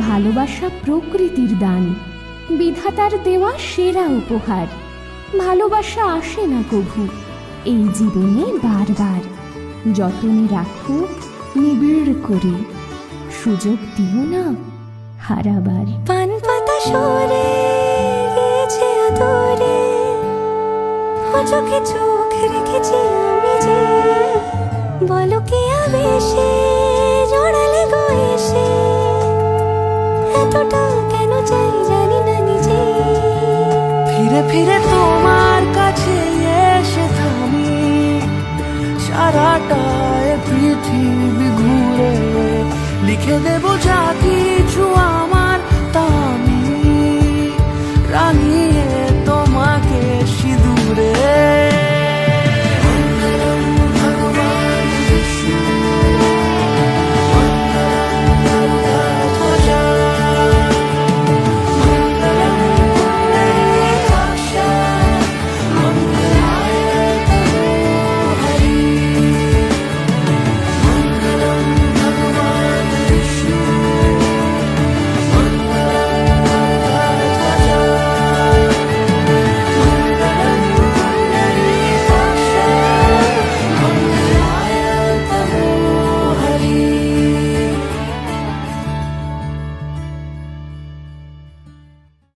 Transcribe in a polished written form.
ভালোবাসা প্রকৃতির দান, বিধাতার দেওয়া সেরা উপহার। ভালোবাসা আসে না কভু এই জীবনে বারবার। যতনে রাখো নিবিড় করে, সুযোগ দিও না হারাবার। পান পাতা সরে গিয়েছে আদরে, চোখে চোখ রেখেছি আমি যে। বলো কি আবেশে জড়ালে গো এসে, এতটা কেন চাই জানি না নিজে। ফিরে ফিরে তোমার কাছে এসে থামি, সারাটায় পৃথিবী ঘুরে লিখে দেব যা কিছু আমার তা আমি।